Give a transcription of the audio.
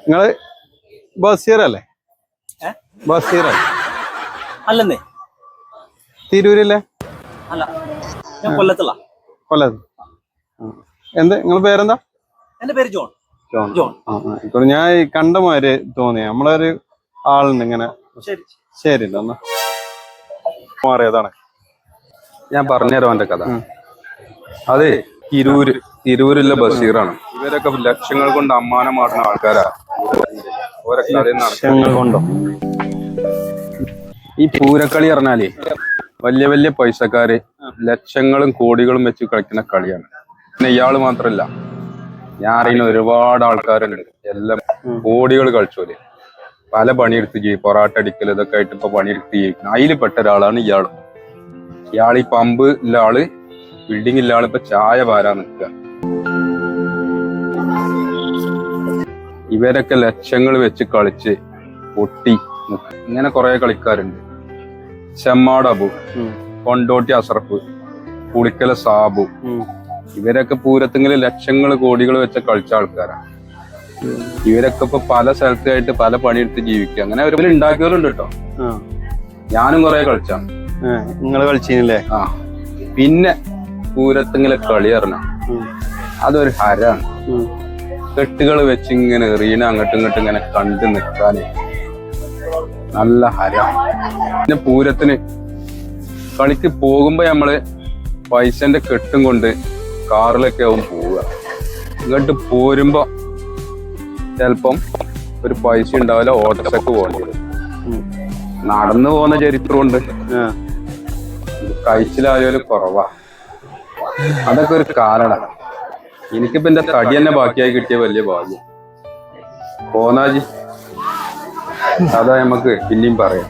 നിങ്ങള് ബഷീറല്ലേ? ബഷീറല്ലേ? അല്ലെന്നേ, തിരൂരില്ലേ? അല്ല, ഞാൻ കൊല്ലത്തുള്ള. കൊല്ലത്ത്. എന്ത് നിങ്ങളെ പേരെന്താ? എന്റെ പേര് ജോൺ. ജോൺ. ഇപ്പൊ ഞാൻ കണ്ടമാര് തോന്നി നമ്മളൊരു ആളുണ്ട് ഇങ്ങനെ. ശരി ഒന്ന് മാറിയതാണ്. ഞാൻ പറഞ്ഞുതരാം എന്റെ കഥ. അതെ, തിരൂരിലെ ബഷീറാണ്. ഇവരൊക്കെ ലക്ഷങ്ങൾ കൊണ്ട് അമ്മാനം മാറുന്ന ആൾക്കാരാ. കൊണ്ടോ ഈ പൂരക്കളി പറഞ്ഞാലേ വലിയ വലിയ പൈസക്കാര് ലക്ഷങ്ങളും കോടികളും വെച്ച് കളിക്കുന്ന കളിയാണ്. പിന്നെ ഇയാള് മാത്രല്ല, ഞാൻ അറിയുന്ന ഒരുപാട് ആൾക്കാരുണ്ട്. എല്ലാം കോടികൾ കളിച്ചോല്. പല പണിയെടുത്ത് ചെയ്യും. പൊറാട്ട അടിക്കൽ ഇതൊക്കെ ആയിട്ട് ഇപ്പൊ പണിയെടുത്ത് ജീവിക്കണം. അതിൽ പെട്ട ഒരാളാണ് ഇയാള്. ഇയാൾ ഈ പമ്പ് ഇല്ല ആള്, ബിൽഡിംഗ് ഇല്ല ആള് ഇപ്പൊ ചായ പാരാൻ നിൽക്കുക. ഇവരൊക്കെ ലക്ഷങ്ങൾ വെച്ച് കളിച്ച് പൊട്ടി ഇങ്ങനെ കുറെ കളിക്കാരുണ്ട്. ചെമ്മാട് അബു, കൊണ്ടോട്ടി അസറഫ്, പുളിക്കല സാബു, ഇവരൊക്കെ പൂരത്തിങ്കില് ലക്ഷങ്ങൾ കോടികൾ വെച്ച് കളിച്ച ആൾക്കാരാണ്. ഇവരൊക്കെ ഇപ്പൊ പല സ്ഥലത്തായിട്ട് പല പണിയെടുത്ത് ജീവിക്കുക. അങ്ങനെ ഒരു ഉണ്ടാക്കിയവരുണ്ട് കേട്ടോ. ഞാനും കുറെ കളിച്ചാണ്. നിങ്ങള് കളിച്ചില്ലേ? പിന്നെ പൂരത്തിങ്കിലെ കളി അറിഞ്ഞ അതൊരു ഹരാണ്. കെട്ടുകൾ വെച്ച് ഇങ്ങനെ എറിയണ അങ്ങോട്ടും ഇങ്ങോട്ടും ഇങ്ങനെ കണ്ടു നിൽക്കാന് നല്ല ഹരാണ്. പിന്നെ പൂരത്തിന് കളിക്ക് പോകുമ്പോ നമ്മള് പൈസന്റെ കെട്ടും കൊണ്ട് കാറിലൊക്കെ ആവും പോവുക. ഇങ്ങോട്ട് പോരുമ്പോ ചിലപ്പം ഒരു പൈസ ഉണ്ടാവില്ല, ഓട്ടോസൊക്കെ പോകേണ്ടി വരും. നടന്നു പോകുന്ന ചരിത്രമുണ്ട്. കഴിച്ചിലായാലും കുറവാ. അതൊക്കെ ഒരു കാരണമാണ്. എനിക്കിപ്പോ എന്റെ തടി തന്നെ ബാക്കിയായി കിട്ടിയ വലിയ ഭാഗ്യം. പോന്നാജി അതാ നമുക്ക് പിന്നെയും പറയാം.